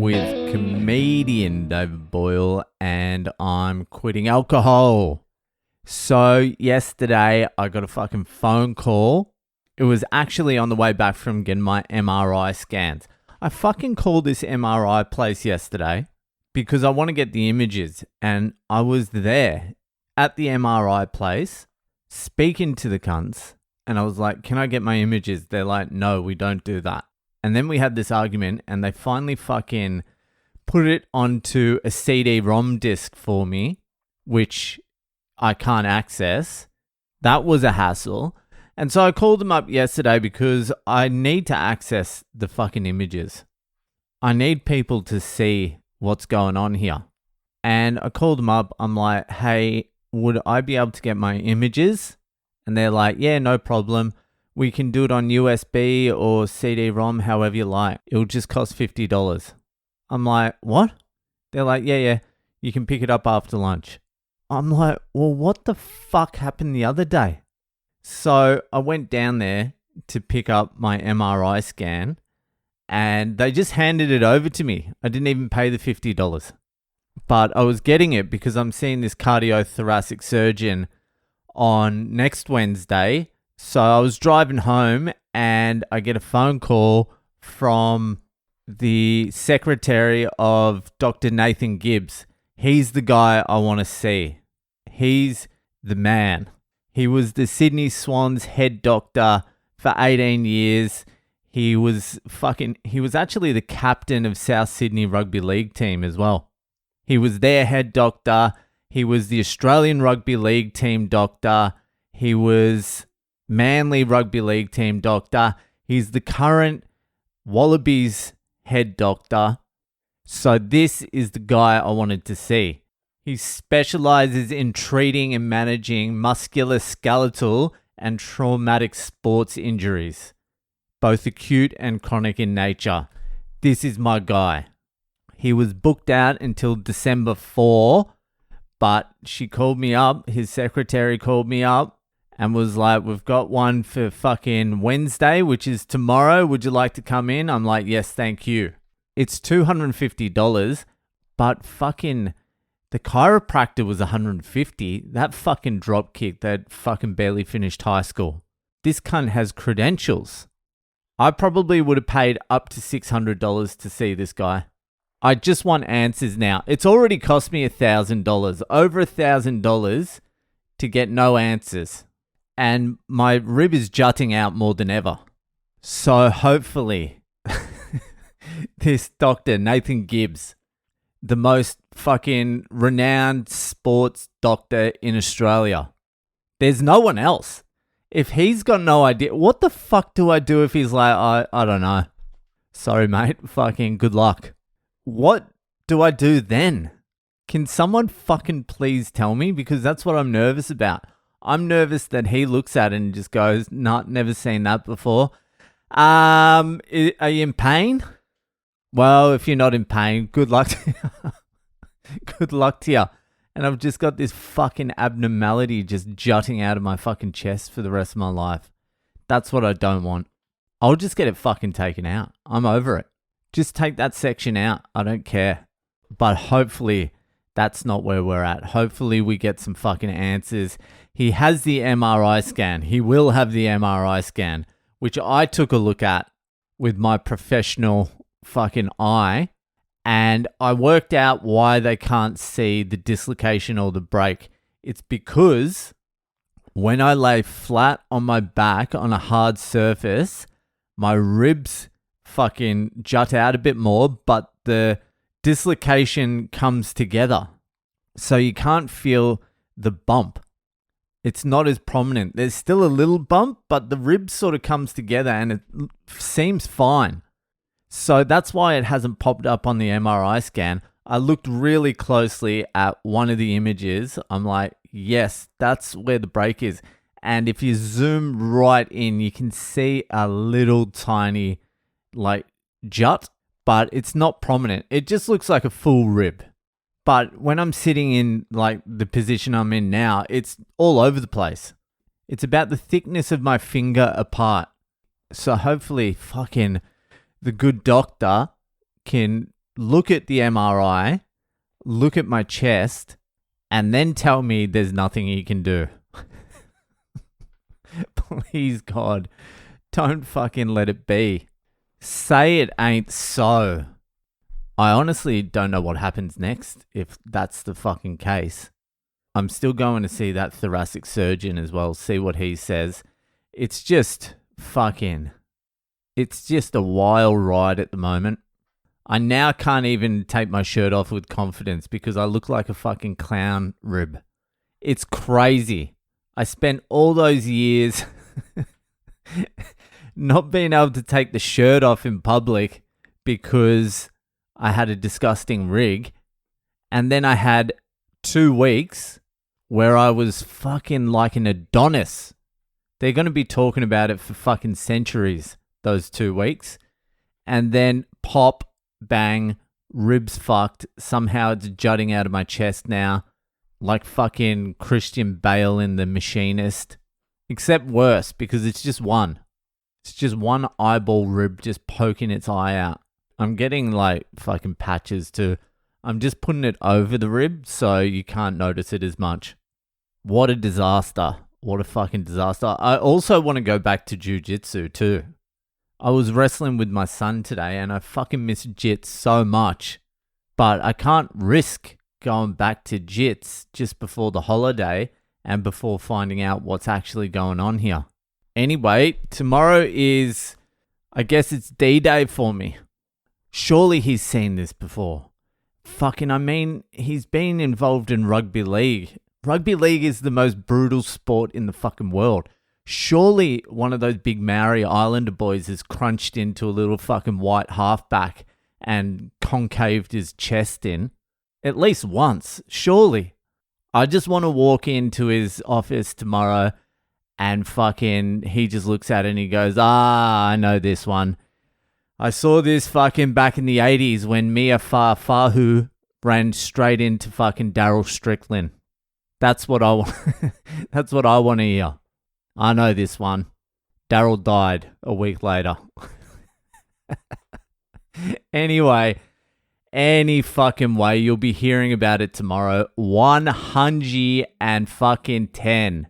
with comedian David Boyle, and I'm quitting alcohol. So yesterday I got a fucking phone call. It was actually on the way back from getting my MRI scans. I fucking called this MRI place yesterday because I want to get the images, and I was there at the MRI place speaking to the cunts, and I was like, can I get my images? They're like, no, we don't do that. And then we had this argument, and they finally fucking put it onto a CD-ROM disc for me, which I can't access. That was a hassle. And so I called them up yesterday because I need to access the fucking images. I need people to see what's going on here. And I called them up. I'm like, hey, would I be able to get my images? And they're like, yeah, no problem. We can do it on USB or CD-ROM, however you like. It'll just cost $50. I'm like, what? They're like, yeah, you can pick it up after lunch. I'm like, well, what the fuck happened the other day? So I went down there to pick up my MRI scan, and they just handed it over to me. I didn't even pay the $50. But I was getting it because I'm seeing this cardiothoracic surgeon on next Wednesday. So I was driving home and I get a phone call from the secretary of Dr. Nathan Gibbs. He's the guy I want to see. He's the man. He was the Sydney Swans head doctor for 18 years. He was actually the captain of South Sydney Rugby League team as well. He was their head doctor. He was the Australian Rugby League team doctor. He was Manly Rugby League team doctor. He's the current Wallabies head doctor. So this is the guy I wanted to see. He specializes in treating and managing musculoskeletal and traumatic sports injuries, both acute and chronic in nature. This is my guy. He was booked out until December 4, but she called me up. His secretary called me up and was like, we've got one for fucking Wednesday, which is tomorrow. Would you like to come in? I'm like, yes, thank you. It's $250, but fucking the chiropractor was $150. That fucking dropkick that fucking barely finished high school. This cunt has credentials. I probably would have paid up to $600 to see this guy. I just want answers now. It's already cost me $1,000, over $1,000 to get no answers. And my rib is jutting out more than ever. So hopefully this doctor, Nathan Gibbs, the most fucking renowned sports doctor in Australia. There's no one else. If he's got no idea, what the fuck do I do if he's like, I don't know. Sorry, mate. Fucking good luck. What do I do then? Can someone fucking please tell me? Because that's what I'm nervous about. I'm nervous that he looks at it and just goes, nah, never seen that before. Are you in pain? Well, if you're not in pain, good luck to you. Good luck to you. And I've just got this fucking abnormality just jutting out of my fucking chest for the rest of my life. That's what I don't want. I'll just get it fucking taken out. I'm over it. Just take that section out. I don't care. But hopefully that's not where we're at. Hopefully we get some fucking answers. He has the MRI scan. He will have the MRI scan, which I took a look at with my professional fucking eye. And I worked out why they can't see the dislocation or the break. It's because when I lay flat on my back on a hard surface, my ribs fucking jut out a bit more, but the dislocation comes together. So you can't feel the bump. It's not as prominent. There's still a little bump, but the rib sort of comes together and it seems fine. So that's why it hasn't popped up on the MRI scan. I looked really closely at one of the images. I'm like, yes, that's where the break is. And if you zoom right in, you can see a little tiny jut, but it's not prominent. It just looks like a full rib. But when I'm sitting in the position I'm in now, it's all over the place. It's about the thickness of my finger apart. So hopefully fucking the good doctor can look at the MRI, look at my chest, and then tell me there's nothing he can do. Please, God, don't fucking let it be. Say it ain't so. I honestly don't know what happens next if that's the fucking case. I'm still going to see that thoracic surgeon as well, see what he says. It's just a wild ride at the moment. I now can't even take my shirt off with confidence because I look like a fucking clown rib. It's crazy. I spent all those years not being able to take the shirt off in public because I had a disgusting rig. And then I had 2 weeks where I was fucking like an Adonis. They're going to be talking about it for fucking centuries, those 2 weeks. And then pop, bang, ribs fucked. Somehow it's jutting out of my chest now. Like fucking Christian Bale in The Machinist. Except worse, because it's just one. It's just one eyeball rib just poking its eye out. I'm getting like fucking patches too. I'm just putting it over the rib so you can't notice it as much. What a disaster. What a fucking disaster. I also want to go back to jiu-jitsu too. I was wrestling with my son today and I fucking miss jits so much. But I can't risk going back to jits just before the holiday and before finding out what's actually going on here. Anyway, tomorrow is, I guess it's D-Day for me. Surely he's seen this before. He's been involved in rugby league. Rugby league is the most brutal sport in the fucking world. Surely one of those big Maori Islander boys has crunched into a little fucking white halfback and concaved his chest in. At least once, surely. I just want to walk into his office tomorrow and fucking he just looks at it and he goes, I know this one. I saw this fucking back in the 80s when Mia Fahu ran straight into fucking Daryl Strickland. That's what I want. That's what I want to hear. I know this one. Daryl died a week later. Anyway, any fucking way, you'll be hearing about it tomorrow. 110.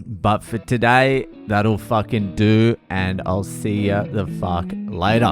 But for today, that'll fucking do, and I'll see ya the fuck later.